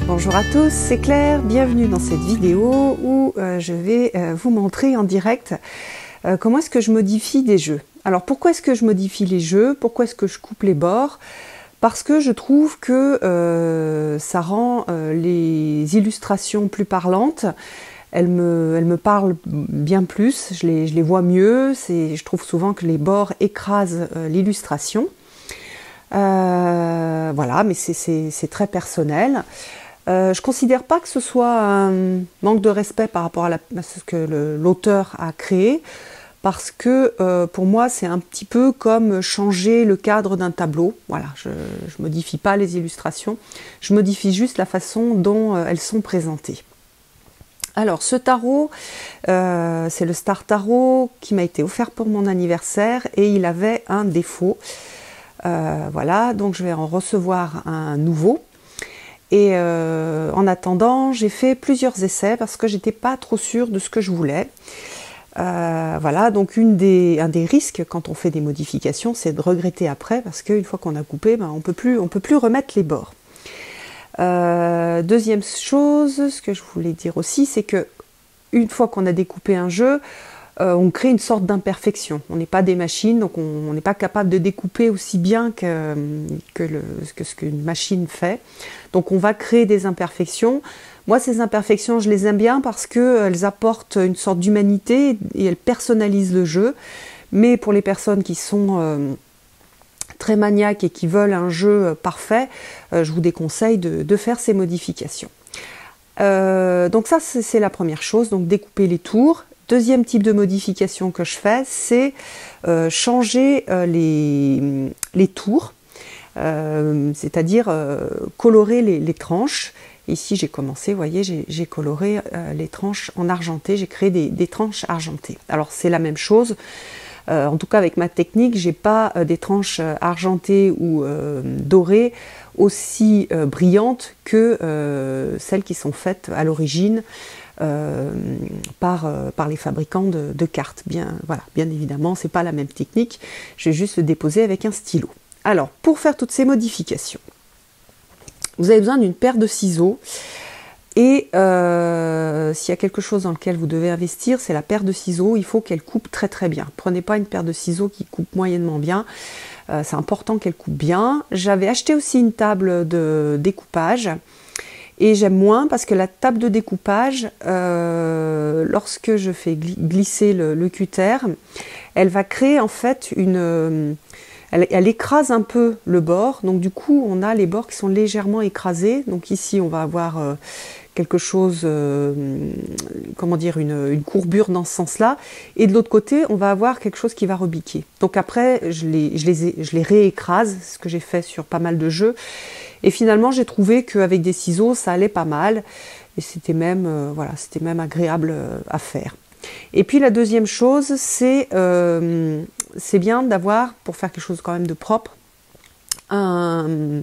Bonjour à tous, c'est Claire, bienvenue dans cette vidéo où je vais vous montrer en direct comment est-ce que je modifie des jeux. Alors pourquoi est-ce que je modifie les jeux? Pourquoi est-ce que je coupe les bords? Parce que je trouve que ça rend les illustrations plus parlantes. Elles me parlent bien plus, je les vois mieux. Je trouve souvent que les bords écrasent l'illustration. Voilà, mais c'est très personnel. Je ne considère pas que ce soit un manque de respect par rapport à ce que l'auteur a créé, parce que pour moi c'est un petit peu comme changer le cadre d'un tableau. Voilà, je ne modifie pas les illustrations, je modifie juste la façon dont elles sont présentées. Alors ce tarot, c'est le Star Tarot qui m'a été offert pour mon anniversaire et il avait un défaut. Voilà, donc je vais en recevoir un nouveau. Et en attendant, j'ai fait plusieurs essais parce que j'étais pas trop sûre de ce que je voulais. Voilà, donc un des risques quand on fait des modifications, c'est de regretter après parce qu'une fois qu'on a coupé, ben, on peut plus remettre les bords. Deuxième chose, ce que je voulais dire aussi, c'est que une fois qu'on a découpé un jeu, on crée une sorte d'imperfection. On n'est pas des machines, donc on n'est pas capable de découper aussi bien que ce qu'une machine fait. Donc on va créer des imperfections. Moi, ces imperfections, je les aime bien parce qu'elles apportent une sorte d'humanité et elles personnalisent le jeu. Mais pour les personnes qui sont très maniaques et qui veulent un jeu parfait, je vous déconseille de faire ces modifications. Donc ça, c'est la première chose, donc découper les tours. Deuxième type de modification que je fais, c'est changer les tours, c'est-à-dire colorer les tranches. Ici, j'ai commencé, vous voyez, j'ai coloré les tranches en argenté, j'ai créé des tranches argentées. Alors, c'est la même chose. En tout cas, avec ma technique, j'ai pas des tranches argentées ou dorées aussi brillantes que celles qui sont faites à l'origine par les fabricants de cartes. Voilà, bien évidemment, c'est pas la même technique. Je vais juste le déposer avec un stylo. Alors, pour faire toutes ces modifications, vous avez besoin d'une paire de ciseaux. Et s'il y a quelque chose dans lequel vous devez investir, c'est la paire de ciseaux. Il faut qu'elle coupe très très bien. Prenez pas une paire de ciseaux qui coupe moyennement bien. C'est important qu'elle coupe bien. J'avais acheté aussi une table de découpage. Et j'aime moins parce que la table de découpage, lorsque je fais glisser le cutter, elle va créer en fait elle écrase un peu le bord. Donc du coup, on a les bords qui sont légèrement écrasés. Donc ici, on va avoir quelque chose, comment dire, une courbure dans ce sens-là. Et de l'autre côté, on va avoir quelque chose qui va rebiquer. Donc après, je les réécrase, ce que j'ai fait sur pas mal de jeux. Et finalement, j'ai trouvé qu'avec des ciseaux, ça allait pas mal. Et c'était même, voilà, c'était même agréable à faire. Et puis la deuxième chose, c'est bien d'avoir, pour faire quelque chose quand même de propre, un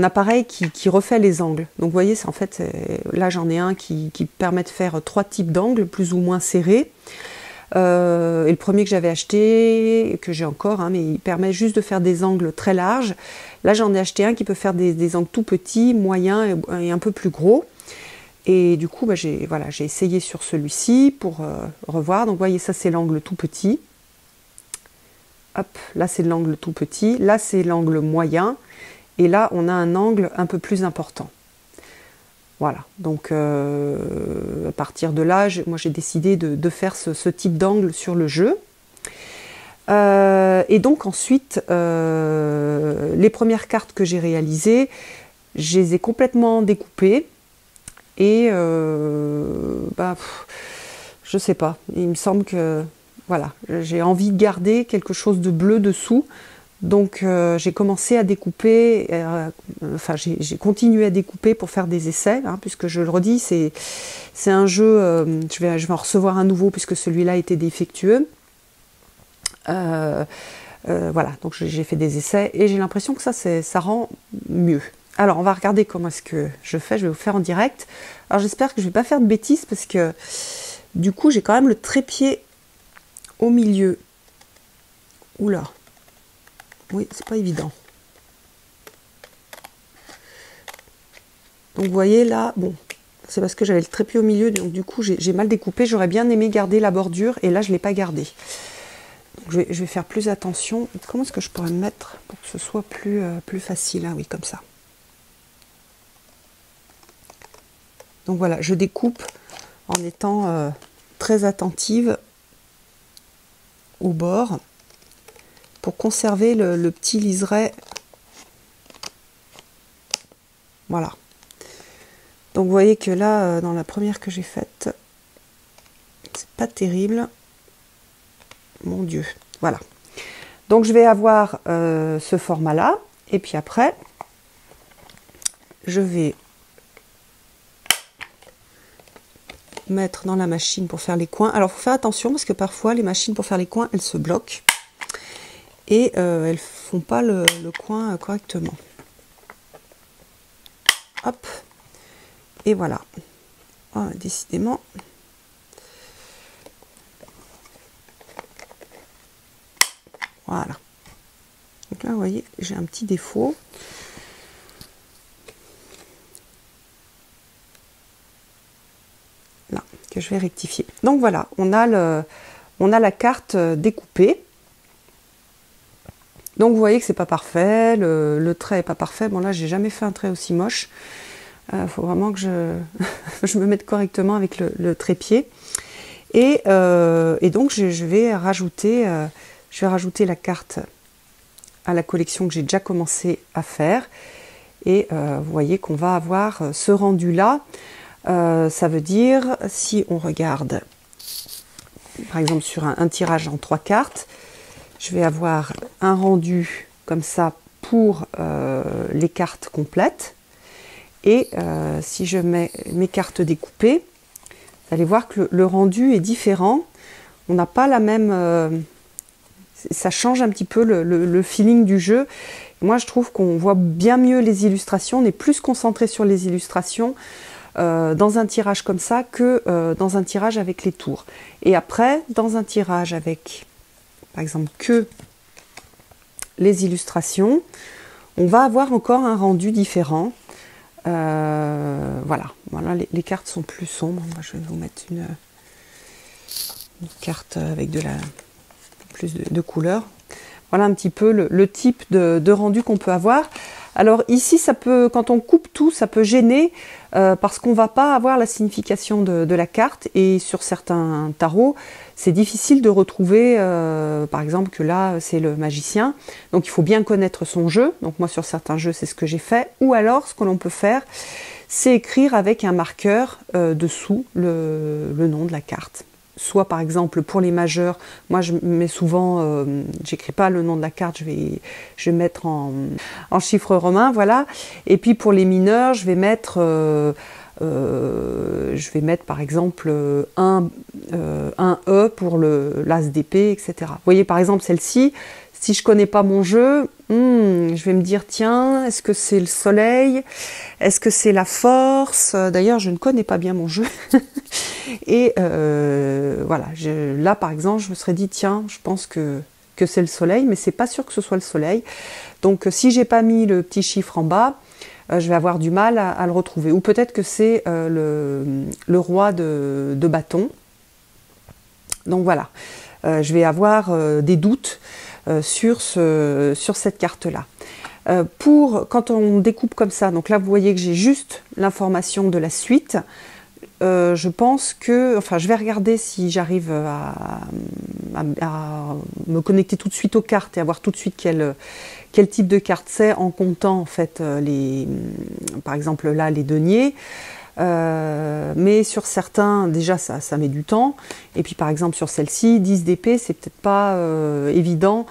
appareil qui refait les angles. Donc vous voyez, en fait, là j'en ai un qui permet de faire 3 types d'angles, plus ou moins serrés. Et le premier que j'avais acheté, que j'ai encore, hein, mais il permet juste de faire des angles très larges. Là j'en ai acheté un qui peut faire des angles tout petits, moyens et un peu plus gros. Et du coup, bah, j'ai essayé sur celui-ci pour revoir. Donc vous voyez, ça c'est l'angle tout petit. Hop, là c'est l'angle tout petit. Là c'est l'angle moyen. Et là, on a un angle un peu plus important. Voilà, donc à partir de là, moi j'ai décidé de faire ce type d'angle sur le jeu. Et donc ensuite, les premières cartes que j'ai réalisées, je les ai complètement découpées. Et je sais pas, il me semble que voilà, j'ai envie de garder quelque chose de bleu dessous. Donc j'ai commencé à découper, j'ai continué à découper pour faire des essais, hein, puisque je le redis, c'est un jeu, je vais en recevoir un nouveau puisque celui-là était défectueux. Voilà, donc j'ai fait des essais et j'ai l'impression que ça rend mieux. Alors on va regarder comment est-ce que je fais, je vais vous faire en direct. Alors j'espère que je ne vais pas faire de bêtises parce que du coup j'ai quand même le trépied au milieu. Oula. Oui, c'est pas évident. Donc vous voyez là, bon, c'est parce que j'avais le trépied au milieu, donc du coup j'ai mal découpé. J'aurais bien aimé garder la bordure et là je ne l'ai pas gardée. Donc je vais faire plus attention. Comment est-ce que je pourrais me mettre pour que ce soit plus facile? Ah oui, comme ça. Donc voilà, je découpe en étant très attentive au bord pour conserver le petit liseré. Voilà. Donc vous voyez que là, dans la première que j'ai faite, c'est pas terrible. Mon Dieu. Voilà. Donc je vais avoir ce format-là. Et puis après, je vais mettre dans la machine pour faire les coins. Alors il faut faire attention parce que parfois les machines pour faire les coins, elles se bloquent. Et elles font pas le coin correctement. Hop. Et voilà. Ah, décidément. Voilà. Donc là, vous voyez, j'ai un petit défaut. Là, que je vais rectifier. Donc voilà, on a la carte découpée. Donc vous voyez que c'est pas parfait, le trait est pas parfait. Bon là, j'ai jamais fait un trait aussi moche. Faut vraiment que je me mette correctement avec le trépied. Et donc je vais rajouter la carte à la collection que j'ai déjà commencé à faire. Et vous voyez qu'on va avoir ce rendu-là. Ça veut dire, si on regarde, par exemple sur un tirage en 3 cartes, je vais avoir un rendu comme ça pour les cartes complètes. Et si je mets mes cartes découpées, vous allez voir que le rendu est différent. On n'a pas la même... ça change un petit peu le feeling du jeu. Moi, je trouve qu'on voit bien mieux les illustrations. On est plus concentré sur les illustrations dans un tirage comme ça que dans un tirage avec les tours. Et après, dans un tirage avec, par exemple, que les illustrations, on va avoir encore un rendu différent. Voilà, les cartes sont plus sombres. Moi, je vais vous mettre une carte avec plus de couleurs. Voilà un petit peu le type de rendu qu'on peut avoir. Alors ici, quand on coupe tout, ça peut gêner parce qu'on ne va pas avoir la signification de la carte. Et sur certains tarots, c'est difficile de retrouver, par exemple, que là, c'est le magicien. Donc il faut bien connaître son jeu. Donc moi, sur certains jeux, c'est ce que j'ai fait. Ou alors, ce que l'on peut faire, c'est écrire avec un marqueur dessous le nom de la carte. Soit par exemple pour les majeurs, moi je mets souvent, j'écris pas le nom de la carte, je vais mettre en chiffres romains, voilà. Et puis pour les mineurs, je vais mettre par exemple un E pour l'as d'épée, etc. Vous voyez par exemple celle-ci, si je connais pas mon jeu, je vais me dire tiens, est-ce que c'est le soleil? Est-ce que c'est la force? D'ailleurs, je ne connais pas bien mon jeu. Et voilà, là par exemple, je me serais dit tiens, je pense que c'est le soleil, mais c'est pas sûr que ce soit le soleil. Donc si j'ai pas mis le petit chiffre en bas, je vais avoir du mal à le retrouver. Ou peut-être que c'est le roi de bâton. Donc voilà, je vais avoir des doutes sur cette carte-là. Quand on découpe comme ça, donc là vous voyez que j'ai juste l'information de la suite. Je pense que, enfin je vais regarder si j'arrive à me connecter tout de suite aux cartes et à voir tout de suite quel type de carte c'est en comptant en fait par exemple là les deniers. Mais sur certains, déjà ça met du temps. Et puis par exemple sur celle-ci, 10 d'épée, c'est peut-être pas évident.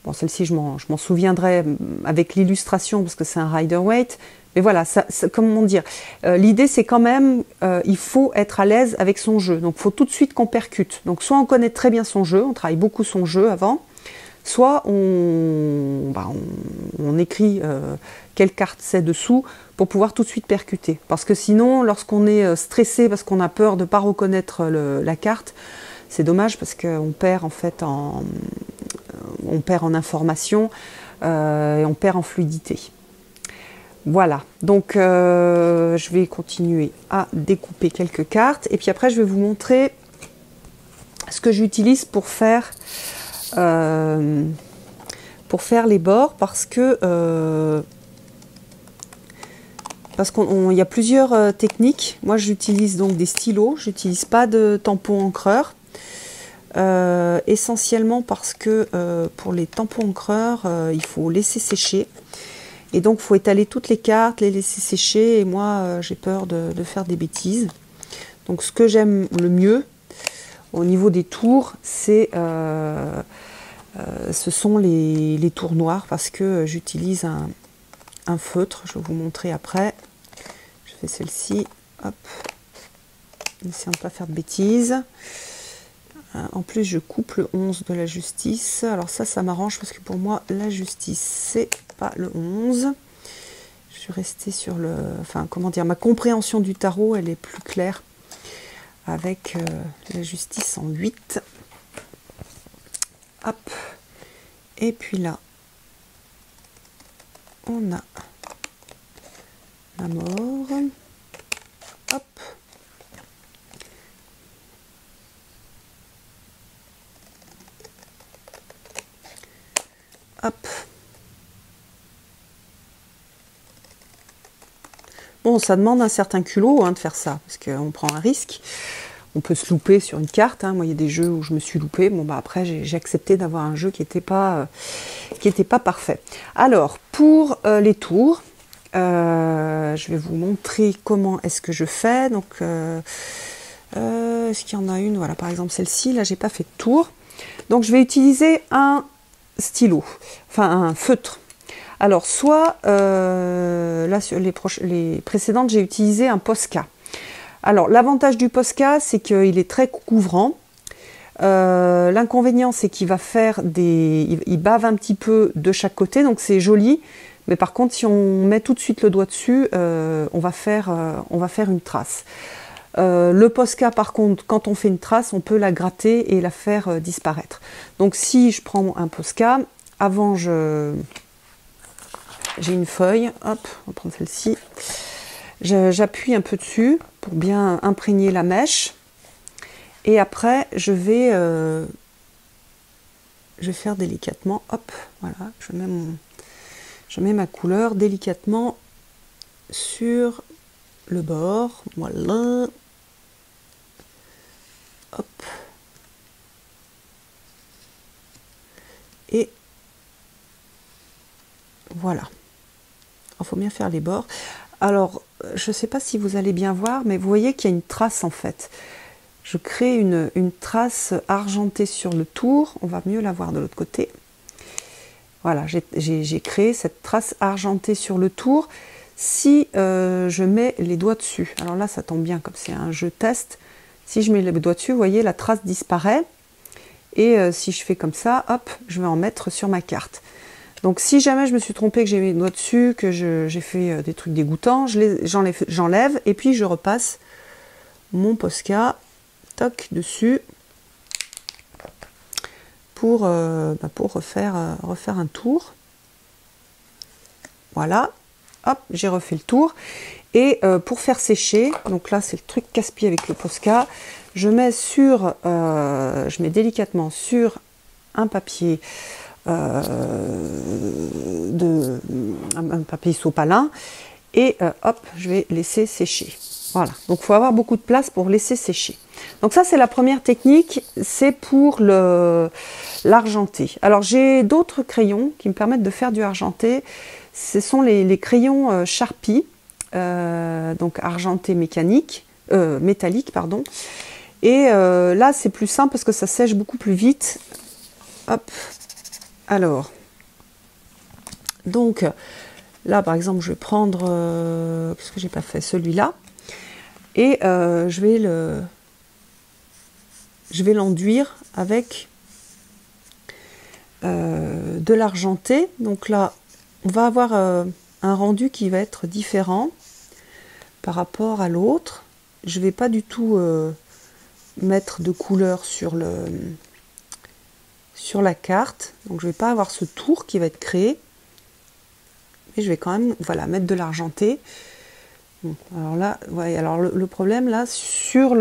Bon, celle-ci, je m'en souviendrai avec l'illustration parce que c'est un Rider-Waite. Mais voilà, comment dire, l'idée c'est quand même, il faut être à l'aise avec son jeu. Donc il faut tout de suite qu'on percute. Donc soit on connaît très bien son jeu, on travaille beaucoup son jeu avant, soit on écrit quelle carte c'est dessous pour pouvoir tout de suite percuter. Parce que sinon, lorsqu'on est stressé parce qu'on a peur de ne pas reconnaître la carte, c'est dommage parce qu'on perd en fait en information et on perd en fluidité. Voilà, donc je vais continuer à découper quelques cartes et puis après je vais vous montrer ce que j'utilise pour faire les bords parce qu'il y a plusieurs techniques. Moi j'utilise donc des stylos, j'utilise pas de tampon encreur. Essentiellement parce que pour les tampons encreurs, il faut laisser sécher. Et donc, il faut étaler toutes les cartes, les laisser sécher. Et moi, j'ai peur de faire des bêtises. Donc, ce que j'aime le mieux au niveau des tours, ce sont les tours noirs parce que j'utilise un feutre. Je vais vous montrer après. Je fais celle-ci. Hop. Essayons de ne pas faire de bêtises. En plus, je coupe le 11 de la justice. Alors ça m'arrange parce que pour moi, la justice, c'est pas le 11. Je suis restée sur le... Enfin, comment dire, ma compréhension du tarot, elle est plus claire avec la justice en 8. Hop. Et puis là, on a la mort. Hop. Hop. Bon, ça demande un certain culot de faire ça, parce qu'on prend un risque. On peut se louper sur une carte. Moi, il y a des jeux où je me suis loupée. Bon, bah après, j'ai accepté d'avoir un jeu qui n'était pas parfait. Alors, pour les tours, je vais vous montrer comment est-ce que je fais. Donc, est-ce qu'il y en a une? Voilà, par exemple, celle-ci. Là, j'ai pas fait de tour. Donc, je vais utiliser un stylo, enfin un feutre. Alors soit là sur les précédentes j'ai utilisé un Posca. Alors l'avantage du Posca c'est qu'il est très couvrant. L'inconvénient c'est qu'il va faire il bave un petit peu de chaque côté, donc c'est joli, mais par contre si on met tout de suite le doigt dessus, on va faire une trace. Le Posca par contre, quand on fait une trace, on peut la gratter et la faire disparaître. Donc si je prends un Posca, avant j'ai une feuille, hop, on va prendre celle-ci, j'appuie un peu dessus pour bien imprégner la mèche et après je vais faire délicatement, hop, voilà, je mets ma couleur délicatement sur le bord, voilà. Hop. Et voilà. Il faut bien faire les bords. Alors, je ne sais pas si vous allez bien voir, mais vous voyez qu'il y a une trace en fait. Je crée une trace argentée sur le tour. On va mieux la voir de l'autre côté. Voilà, j'ai créé cette trace argentée sur le tour. Si je mets les doigts dessus, alors là ça tombe bien comme c'est un jeu test. Si je mets les doigts dessus, vous voyez, la trace disparaît. Et si je fais comme ça, hop, je vais en mettre sur ma carte. Donc si jamais je me suis trompée, que j'ai mis les doigts dessus, que j'ai fait des trucs dégoûtants, j'enlève et puis je repasse mon Posca, toc, dessus, pour refaire un tour. Voilà, hop, j'ai refait le tour. Et pour faire sécher, donc là c'est le truc casse-pied avec le Posca, je mets délicatement sur un papier un papier sopalin et hop, je vais laisser sécher. Voilà, donc il faut avoir beaucoup de place pour laisser sécher. Donc ça c'est la première technique, c'est pour l'argenté. Alors j'ai d'autres crayons qui me permettent de faire du argenté. Ce sont les crayons Sharpie. Donc argenté métallique, pardon. Et là c'est plus simple parce que ça sèche beaucoup plus vite. Hop. Alors, donc là par exemple je vais prendre, qu'est-ce que j'ai pas fait, celui-là, et je vais l'enduire avec de l'argenté. Donc là on va avoir un rendu qui va être différent par rapport à l'autre. Je vais pas du tout mettre de couleur sur la carte, donc je vais pas avoir ce tour qui va être créé. Mais je vais quand même, voilà, mettre de l'argenté. Bon, alors là, ouais, alors le problème là, sur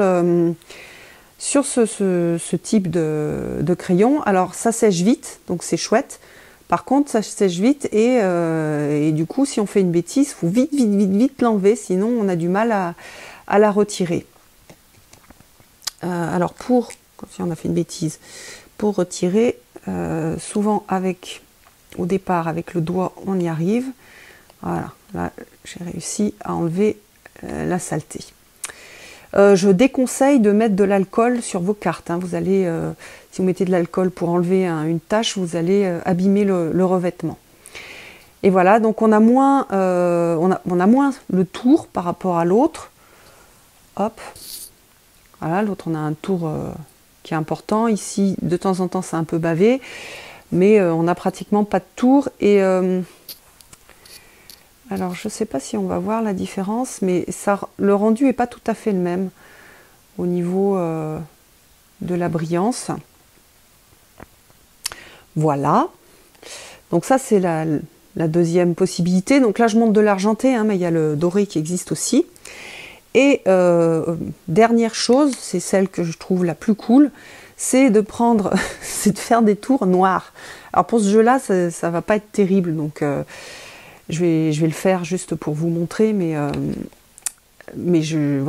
ce type de crayon, alors ça sèche vite, donc c'est chouette. Par contre, ça sèche vite et du coup, si on fait une bêtise, il faut vite l'enlever, sinon on a du mal à la retirer. Alors si on a fait une bêtise, pour retirer, souvent au départ avec le doigt, on y arrive. Voilà, là j'ai réussi à enlever la saleté. Je déconseille de mettre de l'alcool sur vos cartes. Hein. Vous allez, si vous mettez de l'alcool pour enlever une tache, vous allez abîmer le revêtement. Et voilà, donc on a moins le tour par rapport à l'autre. Hop, voilà, l'autre on a un tour qui est important. Ici, de temps en temps, c'est un peu bavé, mais on n'a pratiquement pas de tour. Et alors, je ne sais pas si on va voir la différence, mais le rendu n'est pas tout à fait le même au niveau de la brillance. Voilà. Donc ça, c'est la deuxième possibilité. Donc là, je monte de l'argenté, hein, mais il y a le doré qui existe aussi. Et dernière chose, c'est celle que je trouve la plus cool, c'est de faire des tours noirs. Alors pour ce jeu-là, ça ne va pas être terrible, donc... Je vais le faire juste pour vous montrer, mais je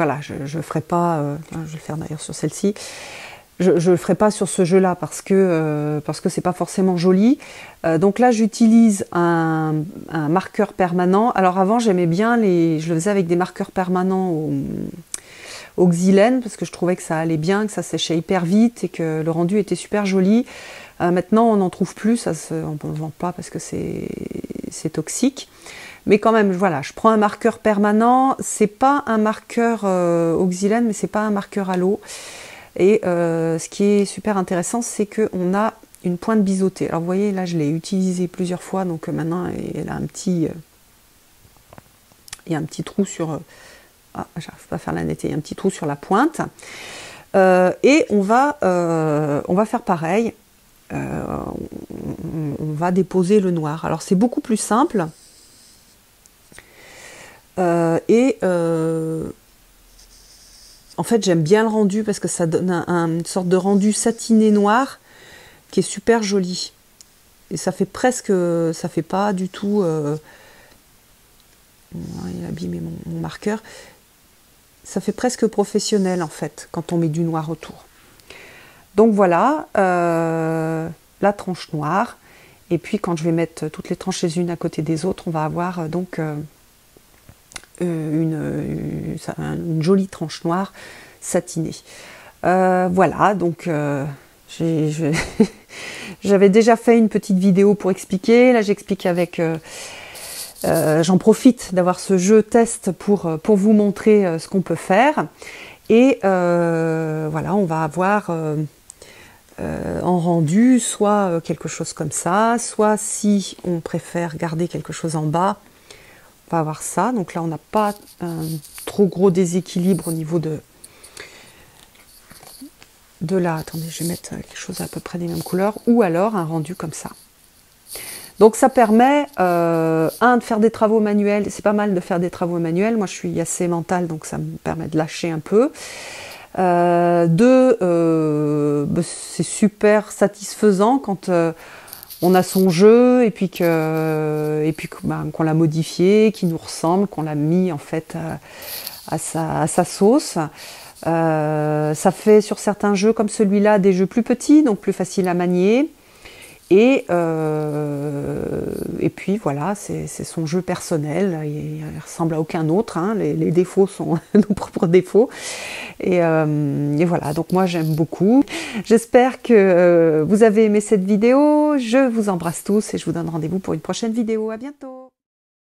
ferai pas. Je vais le faire d'ailleurs sur celle-ci. Je le ferai pas sur ce jeu-là parce que c'est pas forcément joli. Donc là, j'utilise un marqueur permanent. Alors avant, j'aimais bien je le faisais avec des marqueurs permanents au xylène parce que je trouvais que ça allait bien, que ça séchait hyper vite et que le rendu était super joli. Maintenant, on n'en trouve plus, on ne vend pas parce que c'est toxique. Mais quand même, voilà, je prends un marqueur permanent. C'est pas un marqueur au xylène, mais c'est pas un marqueur à l'eau. Et ce qui est super intéressant, c'est qu'on a une pointe biseautée. Alors vous voyez, là, je l'ai utilisé plusieurs fois, donc maintenant, elle a il y a un petit trou sur... Ah, j'arrive pas à faire la netteté. Il y a un petit trou sur la pointe. Et on va faire pareil. On va déposer le noir. Alors c'est beaucoup plus simple en fait j'aime bien le rendu parce que ça donne une sorte de rendu satiné noir qui est super joli et ça fait pas du tout il a abîmé mon marqueur, ça fait presque professionnel en fait quand on met du noir autour. Donc voilà, la tranche noire. Et puis quand je vais mettre toutes les tranches les unes à côté des autres, on va avoir donc une jolie tranche noire satinée. Voilà, donc j'avais déjà fait une petite vidéo pour expliquer. Là, j'explique avec... j'en profite d'avoir ce jeu test pour vous montrer ce qu'on peut faire. Et voilà, on va avoir... en rendu, soit quelque chose comme ça, soit si on préfère garder quelque chose en bas, on va avoir ça. Donc là, on n'a pas un trop gros déséquilibre au niveau de la... Attendez, je vais mettre quelque chose à peu près des mêmes couleurs, ou alors un rendu comme ça. Donc ça permet, de faire des travaux manuels. C'est pas mal de faire des travaux manuels. Moi, je suis assez mentale, donc ça me permet de lâcher un peu. C'est super satisfaisant quand on a son jeu et puis qu'on l'a modifié, qu'il nous ressemble, qu'on l'a mis en fait à sa sauce. Ça fait sur certains jeux comme celui-là des jeux plus petits, donc plus faciles à manier. Et puis voilà, c'est son jeu personnel, il ressemble à aucun autre, hein. Les défauts sont nos propres défauts. Et voilà, donc moi j'aime beaucoup. J'espère que vous avez aimé cette vidéo, je vous embrasse tous et je vous donne rendez-vous pour une prochaine vidéo. À bientôt.